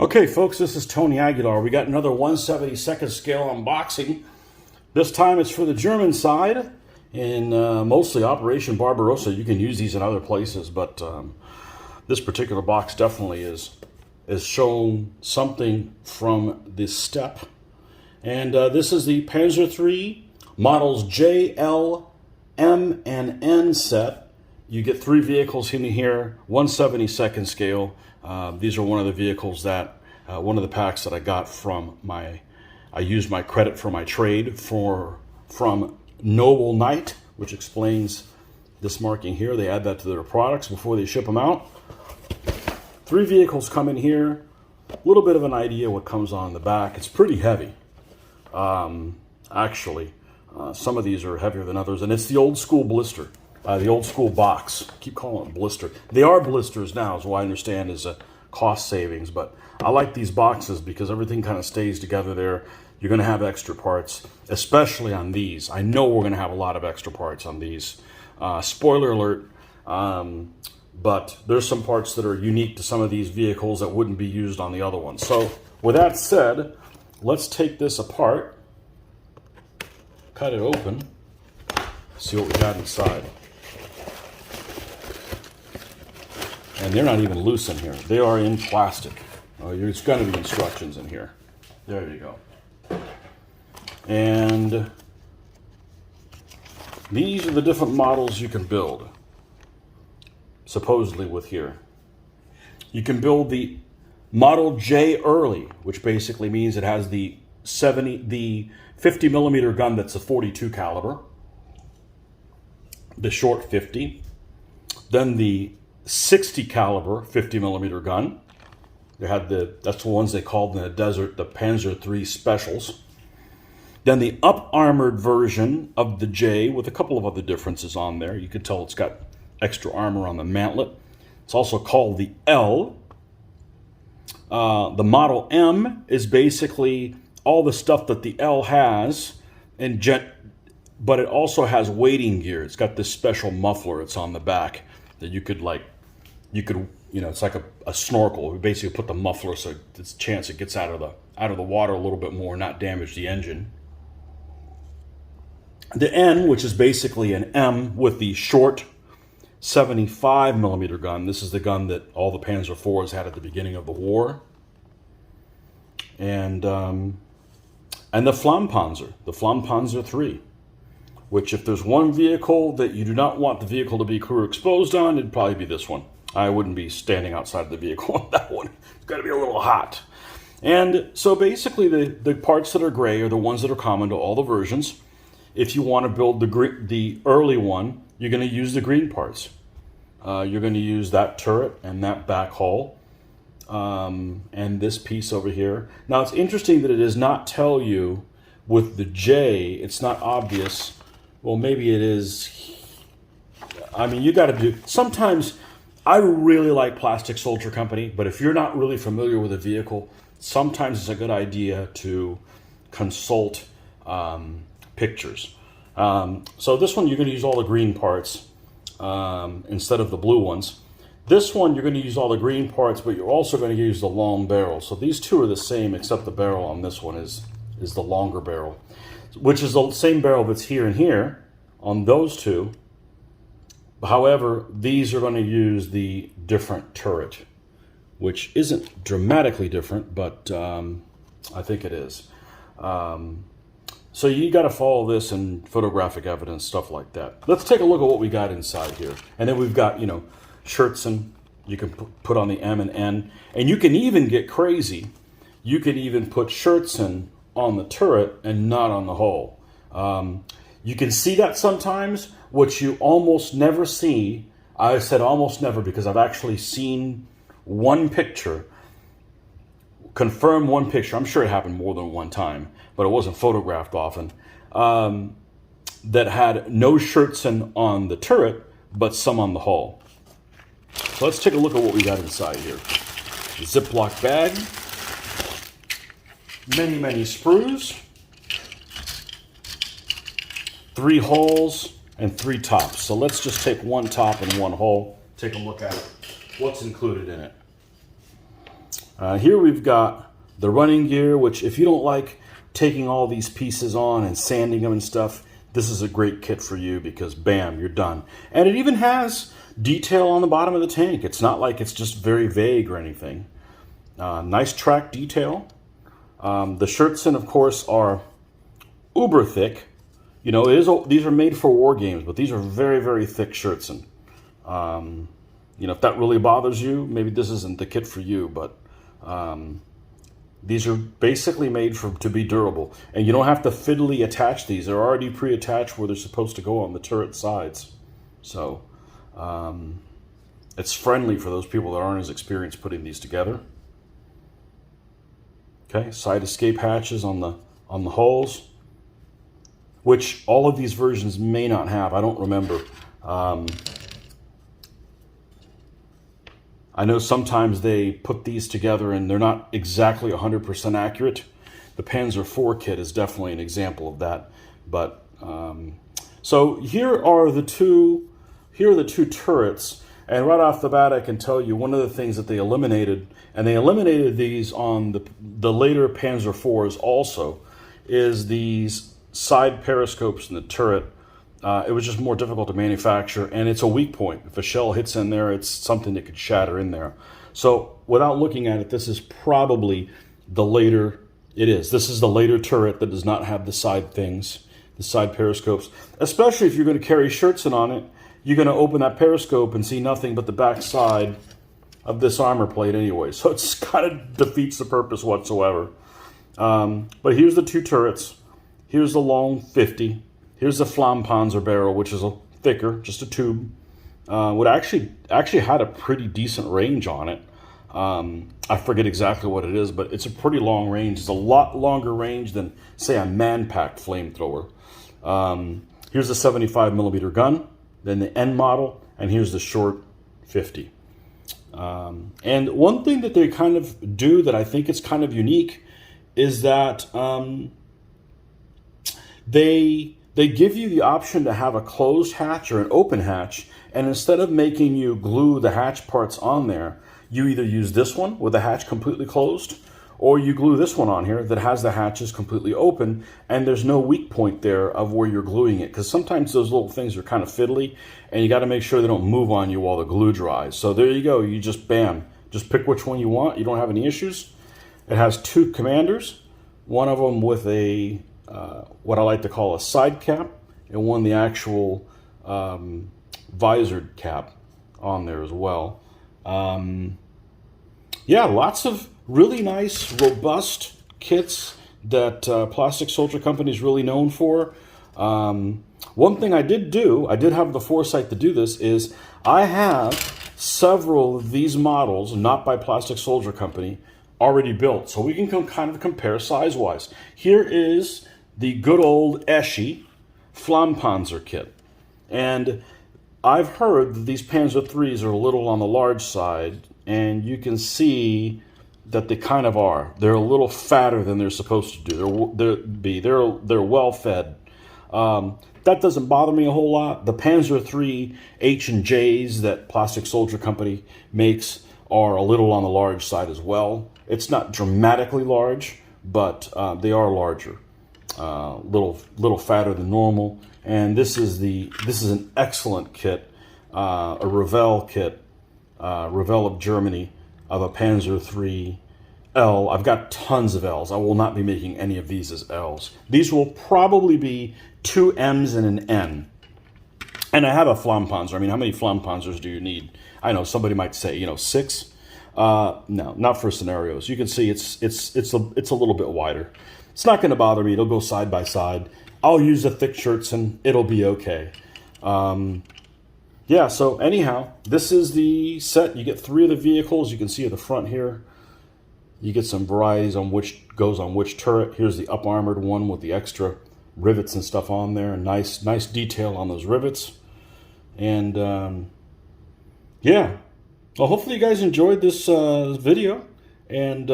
Okay, folks, this is Tony Aguilar. We got another 1/72nd scale unboxing. This time it's for the German side, in mostly Operation Barbarossa. You can use these in other places, but this particular box definitely is shown something from this step. And this is the Panzer III models J, L, M, and N set. You get 3 vehicles in here, 1/72nd scale. These are one of the vehicles that, one of the packs that I got from I used my credit for my trade from Noble Knight, which explains this marking here. They add that to their products before they ship them out. 3 vehicles come in here. A little bit of an idea what comes on the back. It's pretty heavy. Actually, some of these are heavier than others, and it's the old school blister. The old school box. I keep calling it blister. They are blisters now, is what I understand is a cost savings. But I like these boxes because everything kind of stays together there. You're going to have extra parts, especially on these. I know we're going to have a lot of extra parts on these. Spoiler alert, but there's some parts that are unique to some of these vehicles that wouldn't be used on the other ones. So with that said, let's take this apart, cut it open, see what we got inside. And they're not even loose in here. They are in plastic. There's going to be instructions in here. There you go. And these are the different models you can build, supposedly with here. You can build the Model J early, which basically means it has the 50 millimeter gun that's a 42 caliber, the short 50, then the 60 caliber 50 millimeter gun. They had that's the ones they called in the desert the Panzer III specials. Then the up-armored version of the J with a couple of other differences on there. You can tell it's got extra armor on the mantlet. It's also called the L. The Model M is basically all the stuff that the L has, but it also has wading gear. It's got this special muffler. It's on the back that you could it's like a snorkel. We basically put the muffler so there's a chance it gets out of the water a little bit more, not damage the engine. The N, which is basically an M with the short 75 millimeter gun. This is the gun that all the Panzer IVs had at the beginning of the war. And the Flamm Panzer, the Flamm Panzer III, which if there's one vehicle that you do not want the vehicle to be crew exposed on, it'd probably be this one. I wouldn't be standing outside the vehicle on that one. It's got to be a little hot. And so basically the parts that are gray are the ones that are common to all the versions. If you want to build the early one, you're going to use the green parts. You're going to use that turret and that back hull and this piece over here. Now it's interesting that it does not tell you with the J, it's not obvious. Well, maybe it is. I mean, you got to do, sometimes I really like Plastic Soldier Company, but if you're not really familiar with a vehicle, sometimes it's a good idea to consult pictures. So this one, you're going to use all the green parts instead of the blue ones. This one, you're going to use all the green parts, but you're also going to use the long barrel. So these two are the same, except the barrel on this one is the longer barrel, which is the same barrel that's here and here on those two. However, these are going to use the different turret, which isn't dramatically different, but I think it is. So you got to follow this and photographic evidence, stuff like that. Let's take a look at what we got inside here. And then we've got, Scherzen. You can put on the M and N. And you can even get crazy. You can even put Scherzen on the turret and not on the hull. You can see that sometimes. What you almost never see, I said almost never because I've actually seen one picture, confirmed one picture. I'm sure it happened more than one time, but it wasn't photographed often, that had no Scherzen on the turret, but some on the hull. So let's take a look at what we got inside here. Ziploc bag, many sprues, 3 hulls, and 3 tops. So let's just take one top and one hull, take a look at it. What's included in it. Here we've got the running gear, which if you don't like taking all these pieces on and sanding them and stuff, this is a great kit for you because bam, you're done. And it even has detail on the bottom of the tank. It's not like it's just very vague or anything. Nice track detail. The shirts, of course, are uber thick. You know, these are made for war games, but these are very, very thick shirts. And, you know, if that really bothers you, maybe this isn't the kit for you, but these are basically made to be durable. And you don't have to fiddly attach these. They're already pre-attached where they're supposed to go on the turret sides. So it's friendly for those people that aren't as experienced putting these together. Okay, side escape hatches on the hulls, which all of these versions may not have. I don't remember. I know sometimes they put these together and they're not exactly 100% accurate. The Panzer IV kit is definitely an example of that. But so here are the two turrets. And right off the bat, I can tell you one of the things that they eliminated, and they eliminated these on the later Panzer IVs also, is these side periscopes in the turret. It was just more difficult to manufacture, and it's a weak point. If a shell hits in there, it's something that could shatter in there. So without looking at it, this is probably the later, this is the later turret that does not have the side things, the side periscopes, especially if you're going to carry shirts in on it. You're going to open that periscope and see nothing but the back side of this armor plate anyway. So it's kind of defeats the purpose whatsoever. But here's the two turrets. Here's the long 50. Here's the Flamm Panzer barrel, which is a thicker, just a tube. Would actually had a pretty decent range on it. I forget exactly what it is, but it's a pretty long range. It's a lot longer range than, say, a man-packed flamethrower. Here's the 75mm gun. Then the end model, and here's the short 50. And one thing that they kind of do that I think is kind of unique is that they give you the option to have a closed hatch or an open hatch, and instead of making you glue the hatch parts on there, you either use this one with the hatch completely closed, or you glue this one on here that has the hatches completely open, and there's no weak point there of where you're gluing it, because sometimes those little things are kind of fiddly, and you got to make sure they don't move on you while the glue dries. So there you go. You just, bam, just pick which one you want. You don't have any issues. It has two commanders, one of them with a, what I like to call a side cap, and one the actual visored cap on there as well. Yeah, lots of really nice, robust kits that Plastic Soldier Company is really known for. One thing I did have the foresight to do this, is I have several of these models, not by Plastic Soldier Company, already built. So we can kind of compare size-wise. Here is the good old Eschi Flamm Panzer kit. And I've heard that these Panzer IIIs are a little on the large side, and you can see that they kind of are. They're a little fatter than they're supposed to do. They're well fed. That doesn't bother me a whole lot. The Panzer III H&Js that Plastic Soldier Company makes are a little on the large side as well. It's not dramatically large, but they are larger. Little fatter than normal. And this is an excellent kit, a Revell kit, Revell of Germany, of a Panzer III L. I've got tons of Ls. I will not be making any of these as Ls. These will probably be 2 Ms and an N. And I have a Flamm Panzer. I mean, how many Flamm Panzers do you need? I know somebody might say, 6. No, not for scenarios. You can see it's a little bit wider. It's not going to bother me. It'll go side by side. I'll use the thick shirts and it'll be okay. Yeah, so anyhow, this is the set. You get 3 of the vehicles. You can see at the front here. You get some varieties on which goes on which turret. Here's the up-armored one with the extra rivets and stuff on there. Nice detail on those rivets. And yeah, well, hopefully you guys enjoyed this video. And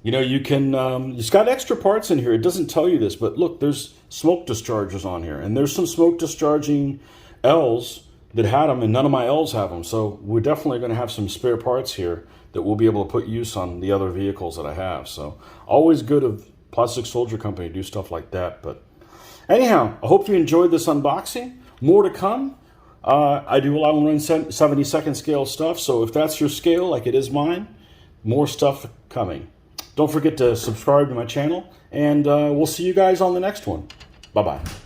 you can, it's got extra parts in here. It doesn't tell you this, but look, there's smoke dischargers on here. And there's some smoke discharging Ls that had them, and none of my L's have them. So we're definitely going to have some spare parts here that we'll be able to put use on the other vehicles that I have. So always good of Plastic Soldier Company to do stuff like that. But anyhow, I hope you enjoyed this unboxing. More to come. I do allow and run 72nd scale stuff, so if that's your scale, like it is mine, more stuff coming. Don't forget to subscribe to my channel, and we'll see you guys on the next one. Bye-bye.